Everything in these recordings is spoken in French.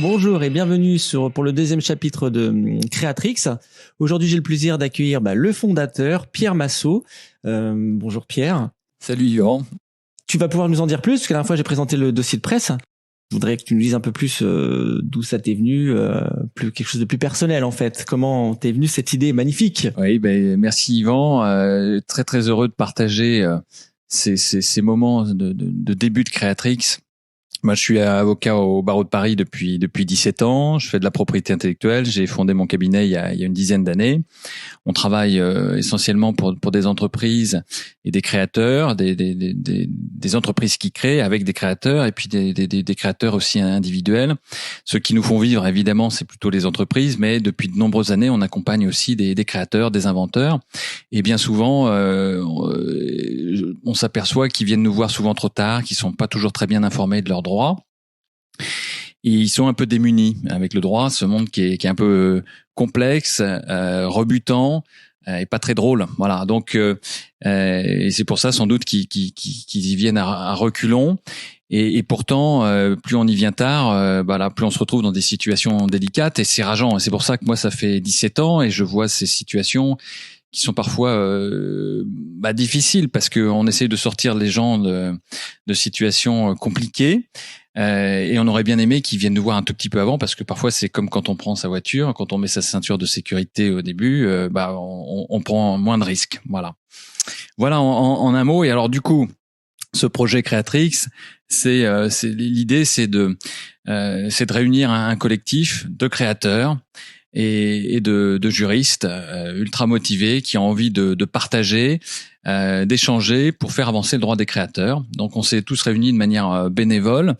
Bonjour et bienvenue pour le deuxième chapitre de Créatrix. Aujourd'hui, j'ai le plaisir d'accueillir le fondateur, Pierre Massot. Bonjour Pierre. Salut Yvan. Tu vas pouvoir nous en dire plus, parce que la dernière fois, j'ai présenté le dossier de presse. Je voudrais que tu nous dises un peu plus d'où ça t'est venu, quelque chose de plus personnel en fait. Comment t'es venu cette idée magnifique? Oui, merci Yvan. Très très heureux de partager ces moments de début de Créatrix. Moi, je suis avocat au barreau de Paris depuis 17 ans. Je fais de la propriété intellectuelle. J'ai fondé mon cabinet il y a une dizaine d'années. On travaille essentiellement pour des entreprises et des créateurs, des entreprises qui créent avec des créateurs et puis des créateurs aussi individuels. Ceux qui nous font vivre, évidemment, c'est plutôt les entreprises, mais depuis de nombreuses années, on accompagne aussi des créateurs, des inventeurs. Et bien souvent, on s'aperçoit qu'ils viennent nous voir souvent trop tard, qu'ils sont pas toujours très bien informés de leurs droits. Et ils sont un peu démunis avec le droit, ce monde qui est un peu complexe, rebutant et pas très drôle. Voilà. Donc, et c'est pour ça sans doute qu'ils y viennent à reculons. Et pourtant, plus on y vient tard, plus on se retrouve dans des situations délicates et c'est rageant. Et c'est pour ça que moi, ça fait 17 ans et je vois ces situations qui sont parfois difficiles parce que on essaie de sortir les gens de situations compliquées et on aurait bien aimé qu'ils viennent nous voir un tout petit peu avant parce que parfois c'est comme quand on prend sa voiture, quand on met sa ceinture de sécurité au début, on prend moins de risques. Voilà en un mot. Et alors du coup, ce projet Créatrix, l'idée, c'est de réunir un collectif de créateurs et de juristes ultra motivés qui ont envie de partager, d'échanger pour faire avancer le droit des créateurs. Donc on s'est tous réunis de manière bénévole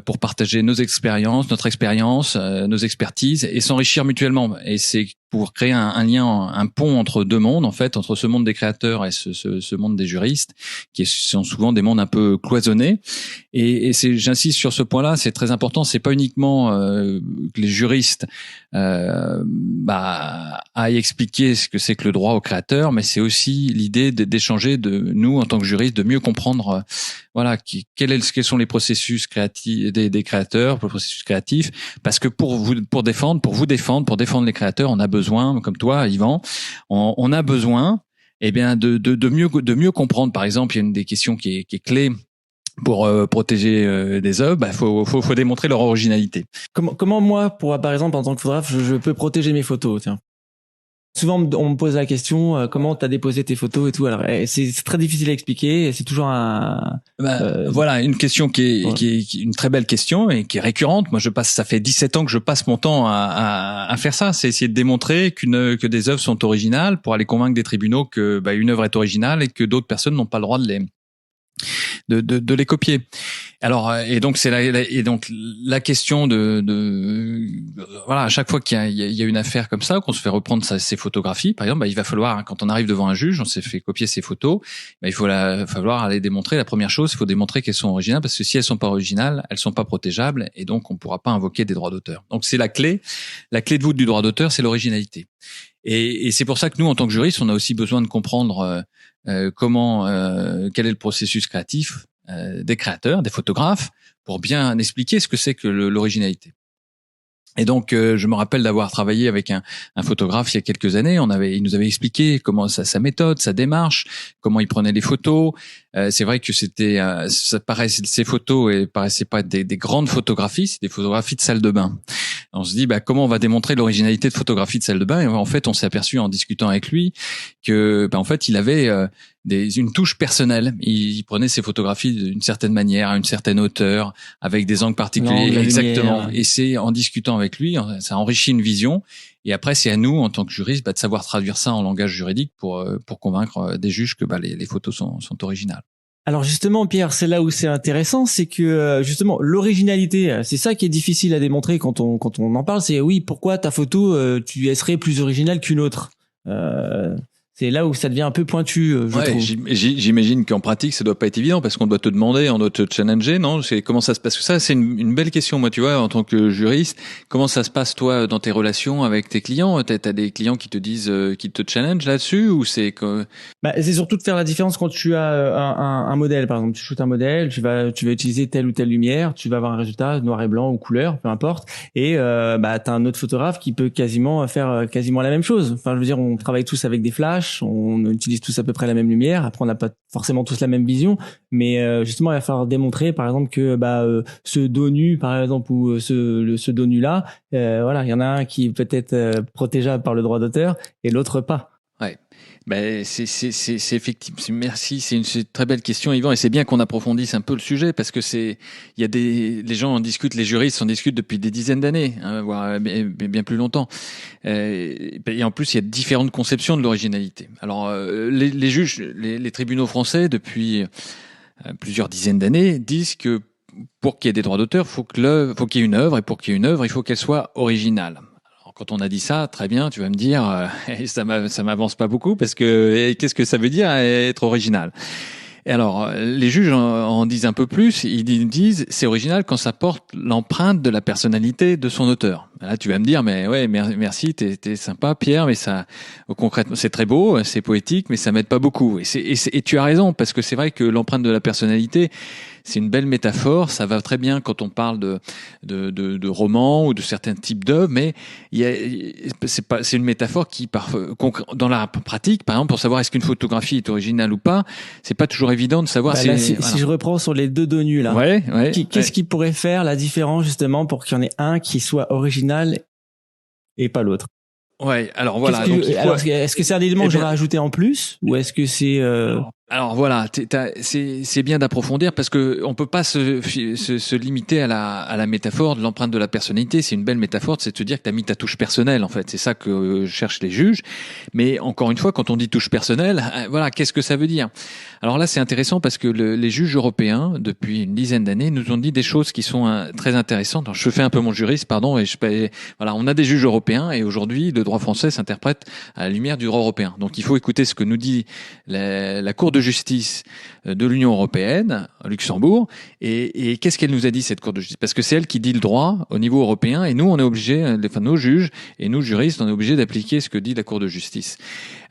pour partager nos expériences, notre expérience, nos expertises et s'enrichir mutuellement. Et c'est pour créer un lien, un pont entre deux mondes, en fait, entre ce monde des créateurs et ce monde des juristes, qui sont souvent des mondes un peu cloisonnés. Et j'insiste sur ce point-là, c'est très important. C'est pas uniquement que les juristes aillent expliquer ce que c'est que le droit aux créateurs, mais c'est aussi l'idée d'échanger de nous en tant que juristes, de mieux comprendre quels sont les processus créatifs des créateurs, le processus créatif, parce que pour défendre les créateurs, on a besoin, comme toi, Yvan, on a besoin, de mieux comprendre. Par exemple, il y a une des questions qui est clé pour protéger des œuvres, faut démontrer leur originalité. Comment moi, par exemple, en tant que photographe, je peux protéger mes photos, tiens. Souvent, on me pose la question, comment t'as déposé tes photos et tout. Alors, c'est très difficile à expliquer. C'est toujours voilà, une question qui est une très belle question et qui est récurrente. Moi, ça fait 17 ans que je passe mon temps à faire ça. C'est essayer de démontrer que des œuvres sont originales pour aller convaincre des tribunaux que une œuvre est originale et que d'autres personnes n'ont pas le droit de les copier. Alors donc la question à chaque fois qu'il y a une affaire comme ça, qu'on se fait reprendre ses photographies, par exemple, il va falloir, quand on arrive devant un juge, on s'est fait copier ses photos, il falloir aller démontrer. La première chose, il faut démontrer qu'elles sont originales, parce que si elles sont pas originales, elles sont pas protégeables et donc on pourra pas invoquer des droits d'auteur. Donc c'est la clé de voûte du droit d'auteur, c'est l'originalité. Et c'est pour ça que nous, en tant que juristes, on a aussi besoin de comprendre quel est le processus créatif des créateurs, des photographes, pour bien expliquer ce que c'est que l'originalité. Et donc, je me rappelle d'avoir travaillé avec un photographe il y a quelques années. Il nous avait expliqué comment sa méthode, sa démarche, comment il prenait les photos. C'est vrai que ces photos paraissaient pas être des grandes photographies, c'est des photographies de salle de bain. On se dit, comment on va démontrer l'originalité de photographie de salle de bain? Et en fait, on s'est aperçu en discutant avec lui que, en fait, il avait une touche personnelle. Il prenait ses photographies d'une certaine manière, à une certaine hauteur, avec des angles particuliers. Exactement. Lumière. Et c'est en discutant avec lui, ça enrichit une vision. Et après, c'est à nous, en tant que juristes, de savoir traduire ça en langage juridique pour convaincre des juges que les photos sont originales. Alors justement, Pierre, c'est là où c'est intéressant, c'est que justement l'originalité, c'est ça qui est difficile à démontrer quand on en parle. C'est oui, pourquoi ta photo, elle serait plus originale qu'une autre. C'est là où ça devient un peu pointu, je trouve. J'imagine qu'en pratique, ça doit pas être évident parce qu'on doit te demander, on doit te challenger, non? Comment ça se passe? Parce que ça, c'est une belle question, moi, tu vois, en tant que juriste. Comment ça se passe, toi, dans tes relations avec tes clients? T'as des clients qui te disent, qui te challenge là-dessus, ou c'est que... C'est surtout de faire la différence quand tu as un modèle, par exemple. Tu shootes un modèle, tu vas utiliser telle ou telle lumière, tu vas avoir un résultat noir et blanc ou couleur, peu importe. Et, t'as un autre photographe qui peut quasiment faire quasiment la même chose. Enfin, je veux dire, on travaille tous avec des flashs, on utilise tous à peu près la même lumière. Après, on n'a pas forcément tous la même vision, mais justement, il va falloir démontrer, par exemple, que ce dos nu, par exemple, ou ce dos nu là, voilà, il y en a un qui peut être protégeable par le droit d'auteur et l'autre pas. Ouais. C'est effectivement. Merci, c'est une très belle question, Yvan, et c'est bien qu'on approfondisse un peu le sujet parce que les gens en discutent, les juristes en discutent depuis des dizaines d'années, voire bien plus longtemps. Et en plus, il y a différentes conceptions de l'originalité. Alors, les juges, les tribunaux français depuis plusieurs dizaines d'années disent que pour qu'il y ait des droits d'auteur, faut qu'il y ait une œuvre, et pour qu'il y ait une œuvre, il faut qu'elle soit originale. Quand on a dit ça, très bien, tu vas me dire, ça m'avance pas beaucoup parce que qu'est-ce que ça veut dire être original? Et alors, les juges en disent un peu plus. Ils disent c'est original quand ça porte l'empreinte de la personnalité de son auteur. Là, tu vas me dire, mais ouais, merci, t'es sympa, Pierre, mais ça, concrètement, c'est très beau, c'est poétique, mais ça m'aide pas beaucoup. Et tu as raison, parce que c'est vrai que l'empreinte de la personnalité, c'est une belle métaphore. Ça va très bien quand on parle de romans ou de certains types d'œuvres, mais c'est une métaphore qui, dans la pratique, par exemple, pour savoir est-ce qu'une photographie est originale ou pas, c'est pas toujours évident de savoir si je reprends sur les deux dos nus là, qu'est-ce qui pourrait faire la différence justement pour qu'il y en ait un qui soit original et pas l'autre? Ouais, alors voilà. Est-ce que c'est un élément que j'aurais ajouté en plus, ou est-ce que c'est Alors voilà, c'est bien d'approfondir parce que on peut pas se limiter à la métaphore de l'empreinte de la personnalité. C'est une belle métaphore, c'est de se dire que tu as mis ta touche personnelle, en fait. C'est ça que cherchent les juges. Mais encore une fois, quand on dit touche personnelle, voilà, qu'est-ce que ça veut dire? Alors là, c'est intéressant parce que les juges européens, depuis une dizaine d'années, nous ont dit des choses qui sont très intéressantes. Alors, je fais un peu mon juriste, pardon, voilà, on a des juges européens et aujourd'hui, le droit français s'interprète à la lumière du droit européen. Donc, il faut écouter ce que nous dit la Cour de justice de l'Union européenne, à Luxembourg, et qu'est-ce qu'elle nous a dit, cette Cour de justice? Parce que c'est elle qui dit le droit au niveau européen, et nous, on est obligés, enfin, nos juges et nous, juristes, on est obligés d'appliquer ce que dit la Cour de justice.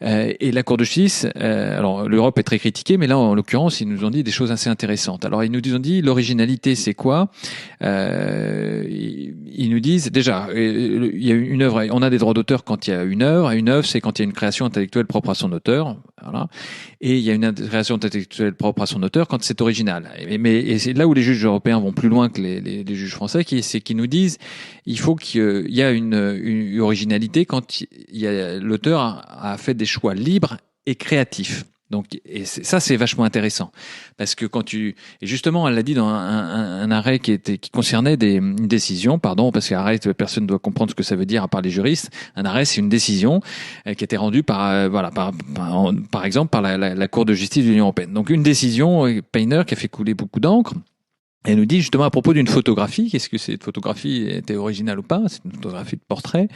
Et la Cour de justice, alors l'Europe est très critiquée, mais là, en l'occurrence, ils nous ont dit des choses assez intéressantes. Alors, ils nous ont dit, l'originalité, c'est quoi? Ils nous disent, déjà, il y a une œuvre, on a des droits d'auteur quand il y a une œuvre, et une œuvre, c'est quand il y a une création intellectuelle propre à son auteur, voilà. Et il y a une création intellectuelle propre à son auteur quand c'est original. Et c'est là où les juges européens vont plus loin que les juges français, c'est qu'ils nous disent il faut qu'il y a une originalité quand l'auteur a fait des choix libres et créatifs. Donc, ça, c'est vachement intéressant. Parce que et justement, elle l'a dit dans un arrêt qui concernait une décision, parce qu'arrêt, personne ne doit comprendre ce que ça veut dire à part les juristes. Un arrêt, c'est une décision qui a été rendue par exemple, par la Cour de justice de l'Union européenne. Donc, une décision, Painter, qui a fait couler beaucoup d'encre. Elle nous dit justement à propos d'une photographie, qu'est-ce que cette photographie était originale ou pas? C'est une photographie de portrait.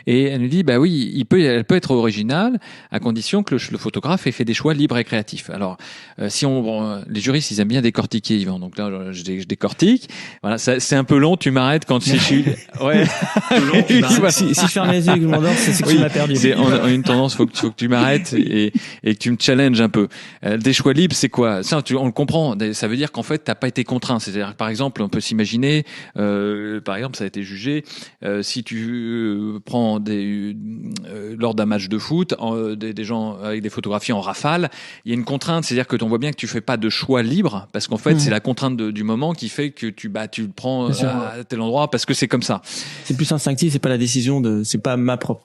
Et elle nous dit, bah oui, elle peut être originale à condition que le photographe ait fait des choix libres et créatifs. Alors, les juristes, ils aiment bien décortiquer, Yvan. Donc là, je décortique. Voilà, c'est un peu long. Tu m'arrêtes quand je suis. Ouais. Si je ferme les yeux et que je m'endors, c'est que tu m'as perdu. C'est une tendance. Faut que tu m'arrêtes et que tu me challenges un peu. Des choix libres, c'est quoi? Ça, on le comprend. Ça veut dire qu'en fait, t'as pas été contraint. C'est-à-dire, par exemple, on peut s'imaginer, par exemple, ça a été jugé, si tu prends lors d'un match de foot, des gens avec des photographies en rafale, il y a une contrainte, c'est-à-dire que on voit bien que tu fais pas de choix libre, parce qu'en fait, c'est la contrainte du moment qui fait que tu le prends à tel endroit parce que c'est comme ça. C'est plus instinctif, c'est pas la décision c'est pas ma propre.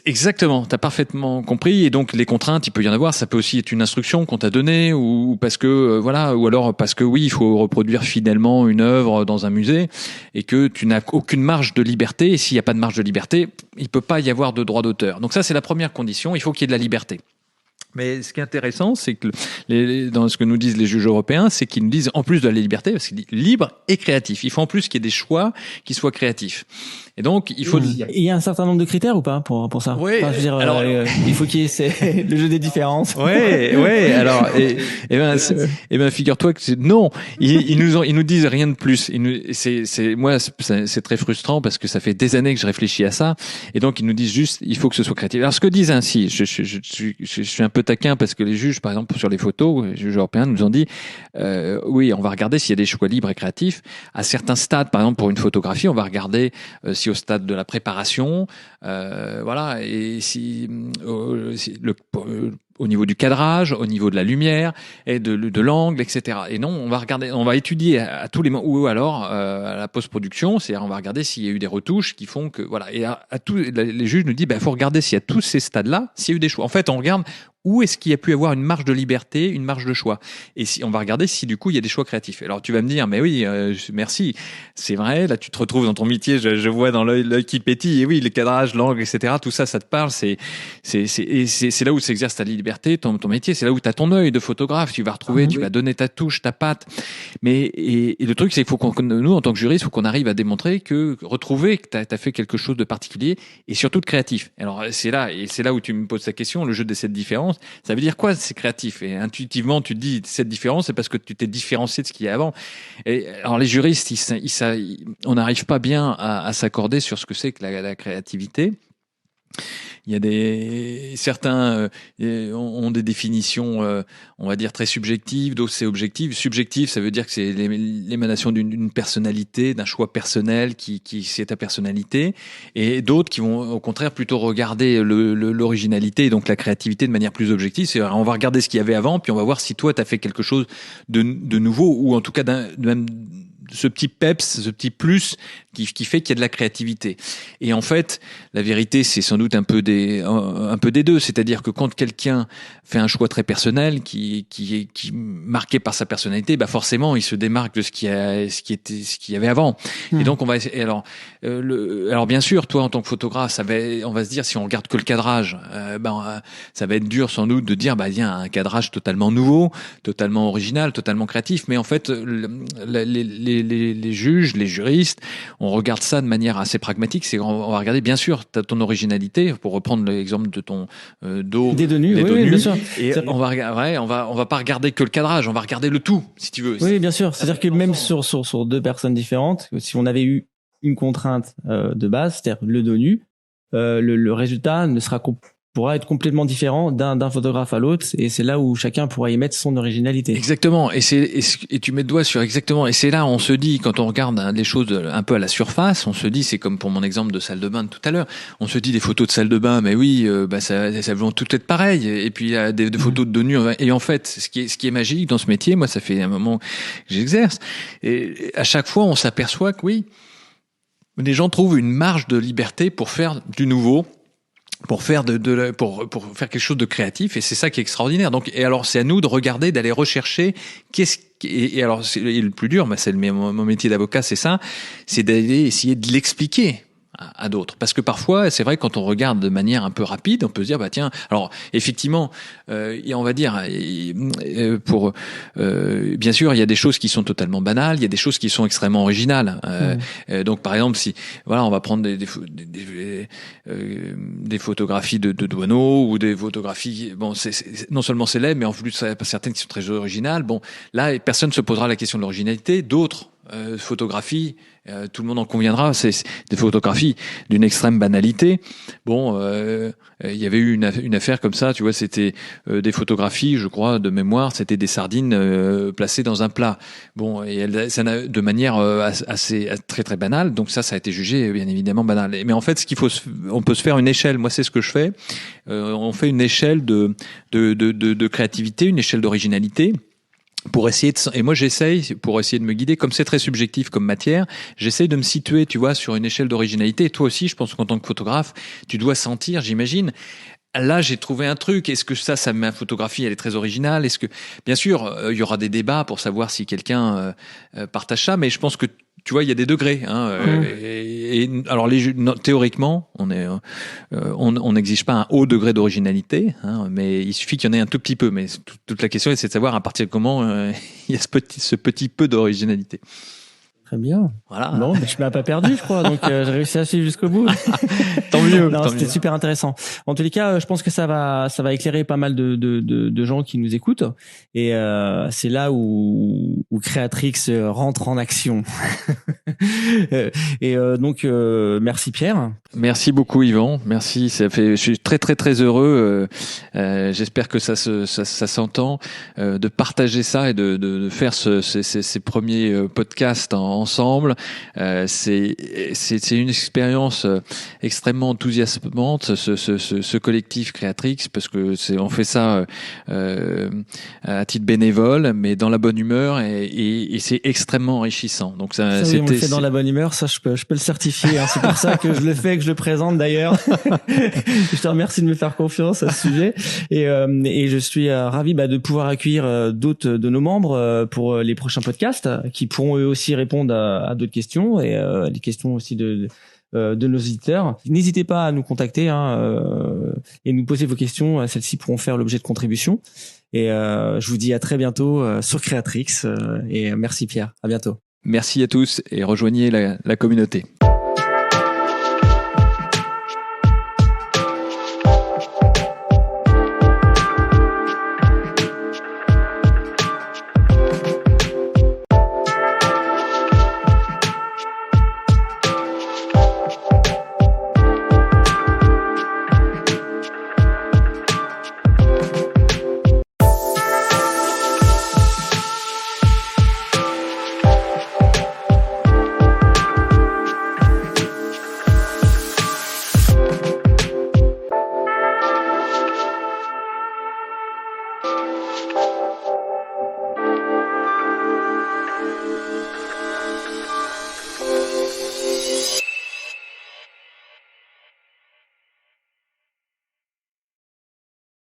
Exactement, t'as parfaitement compris. Et donc, les contraintes, il peut y en avoir. Ça peut aussi être une instruction qu'on t'a donnée, ou parce que, ou alors parce que oui, il faut reproduire fidèlement une œuvre dans un musée et que tu n'as aucune marge de liberté. Et s'il n'y a pas de marge de liberté, il peut pas y avoir de droit d'auteur. Donc ça, c'est la première condition. Il faut qu'il y ait de la liberté. Mais ce qui est intéressant, c'est que dans ce que nous disent les juges européens, c'est qu'ils nous disent, en plus de la liberté, parce qu'ils disent libre et créatif, il faut en plus qu'il y ait des choix qui soient créatifs. Et donc, il faut... Il y a un certain nombre de critères ou pas pour ça? Oui. Enfin, je veux dire, alors, il faut qu'il y ait le jeu des différences. Ouais. Alors, figure-toi que non, ils nous disent rien de plus. C'est très frustrant parce que ça fait des années que je réfléchis à ça. Et donc, ils nous disent juste, il faut que ce soit créatif. Alors, ce que disent ainsi, je suis un peu taquin parce que les juges, par exemple, sur les photos, les juges européens nous ont dit, oui, on va regarder s'il y a des choix libres et créatifs. À certains stades, par exemple, pour une photographie, on va regarder si au stade de la préparation, voilà, et si au niveau du cadrage, au niveau de la lumière et de l'angle, etc. Et non, on va étudier à tous les moments, ou alors à la post-production, c'est-à-dire on va regarder s'il y a eu des retouches qui font que voilà. Et à tous les juges nous disent, faut regarder s'il y a tous ces stades-là, s'il y a eu des choix. En fait, on regarde où est-ce qu'il y a pu avoir une marge de liberté, une marge de choix. Et si on va regarder si du coup il y a des choix créatifs. Alors tu vas me dire, mais oui, merci, c'est vrai. Là, tu te retrouves dans ton métier, je vois dans l'œil qui pétille. Et oui, le cadrage, l'angle, etc. Tout ça, ça te parle. C'est là où s'exerce ta liberté, ton métier. C'est là où tu as ton œil de photographe. Tu vas retrouver, tu vas donner ta touche, ta patte. Mais et le truc, c'est qu'il faut nous, en tant que juriste, il faut qu'on arrive à démontrer retrouver que tu as fait quelque chose de particulier et surtout de créatif. Alors c'est là où tu me poses ta question, le jeu de cette différence. Ça veut dire quoi, c'est créatif? Et intuitivement, tu te dis, cette différence, c'est parce que tu t'es différencié de ce qu'il y a avant. Et alors, les juristes, on n'arrive pas bien à s'accorder sur ce que c'est que la créativité. Il y a certains ont des définitions, on va dire très subjectives, d'autres c'est objectif. Subjectif, ça veut dire que c'est l'émanation d'une personnalité, d'un choix personnel qui c'est ta personnalité, et d'autres qui vont au contraire plutôt regarder l'originalité et donc la créativité de manière plus objective. C'est on va regarder ce qu'il y avait avant, puis on va voir si toi t'as fait quelque chose de nouveau, ou en tout cas même ce petit peps, ce petit plus qui fait qu'il y a de la créativité. Et en fait, la vérité, c'est sans doute un peu des deux. C'est-à-dire que quand quelqu'un fait un choix très personnel, qui est marqué par sa personnalité, forcément, il se démarque de ce qu'il y avait avant. Et donc, alors bien sûr, toi, en tant que photographe, on va se dire, si on regarde que le cadrage, ça va être dur sans doute de dire, il y a un cadrage totalement nouveau, totalement original, totalement créatif. Mais en fait, les juges, les juristes, on regarde ça de manière assez pragmatique. On va regarder, bien sûr, ton originalité, pour reprendre l'exemple de ton dos. Des dos nus, oui, bien sûr. Et on va pas regarder que le cadrage, on va regarder le tout, si tu veux. Oui, bien sûr. C'est-à-dire que même sur deux personnes différentes, si on avait eu une contrainte de base, c'est-à-dire le dos nu, le résultat pourra être complètement différent d'un photographe à l'autre, et c'est là où chacun pourra y mettre son originalité. Exactement, et tu mets le doigt sur exactement, et c'est là on se dit, quand on regarde les choses un peu à la surface, on se dit, c'est comme pour mon exemple de salle de bain de tout à l'heure, on se dit des photos de salle de bain, mais oui, ça vont toutes être pareilles, et puis il y a des photos de dos nus, et en fait, ce qui est magique dans ce métier, moi ça fait un moment que j'exerce, et à chaque fois on s'aperçoit que oui, les gens trouvent une marge de liberté pour faire du nouveau, pour faire pour faire quelque chose de créatif, et c'est ça qui est extraordinaire. Donc, et alors c'est à nous de regarder, d'aller rechercher et alors c'est le plus dur, c'est mon métier d'avocat, c'est ça, c'est d'aller essayer de l'expliquer à d'autres, parce que parfois c'est vrai, quand on regarde de manière un peu rapide, on peut se dire tiens, alors effectivement on va dire bien sûr il y a des choses qui sont totalement banales, il y a des choses qui sont extrêmement originales, donc par exemple si on va prendre des photographies de douaneaux, ou des photographies non seulement célèbres, mais en plus certaines qui sont très originales, là personne ne se posera la question de l'originalité. D'autres photographies, tout le monde en conviendra, c'est des photographies d'une extrême banalité. Il y avait eu une affaire comme ça, tu vois, c'était des photographies, je crois, de mémoire, c'était des sardines placées dans un plat. Et ça de manière assez très très banale, donc ça a été jugé bien évidemment banal. Mais en fait, on peut se faire une échelle. Moi, c'est ce que je fais. On fait une échelle de créativité, une échelle d'originalité. Et moi j'essaye, pour essayer de me guider, comme c'est très subjectif comme matière, j'essaye de me situer, tu vois, sur une échelle d'originalité. Et toi aussi, je pense qu'en tant que photographe, tu dois sentir, j'imagine, là j'ai trouvé un truc, est-ce que ma photographie elle est très originale, est-ce que, bien sûr, il y aura des débats pour savoir si quelqu'un partage ça, mais je pense que tu vois, il y a des degrés. Alors théoriquement, on n'exige pas un haut degré d'originalité, mais il suffit qu'il y en ait un tout petit peu. Mais toute la question, c'est de savoir à partir de comment il y a ce petit peu d'originalité. Très bien. Voilà. Non, mais tu m'as pas perdu, je crois. Donc, j'ai réussi à suivre jusqu'au bout. Tant mieux. Non, c'était super intéressant. En tous les cas, je pense que ça va éclairer pas mal de gens qui nous écoutent. Et c'est là où Creatrix rentre en action. Et donc, merci Pierre. Merci beaucoup Yvan. Merci. Je suis très très très heureux. J'espère que ça s'entend de partager ça et de faire ces premiers podcasts ensemble. C'est une expérience extrêmement enthousiasmante, ce collectif Creatrix, parce que on fait ça à titre bénévole, mais dans la bonne humeur et c'est extrêmement enrichissant. Donc on le fait dans la bonne humeur, ça je peux le certifier. C'est pour ça que je le fais, que je le présente d'ailleurs. Je te remercie de me faire confiance à ce sujet et je suis ravi de pouvoir accueillir d'autres de nos membres pour les prochains podcasts qui pourront eux aussi répondre à d'autres questions et les questions aussi de nos auditeurs. N'hésitez pas à nous contacter et nous poser vos questions. Celles-ci pourront faire l'objet de contributions. Et je vous dis à très bientôt sur Creatrix. Et merci Pierre. À bientôt. Merci à tous et rejoignez la communauté.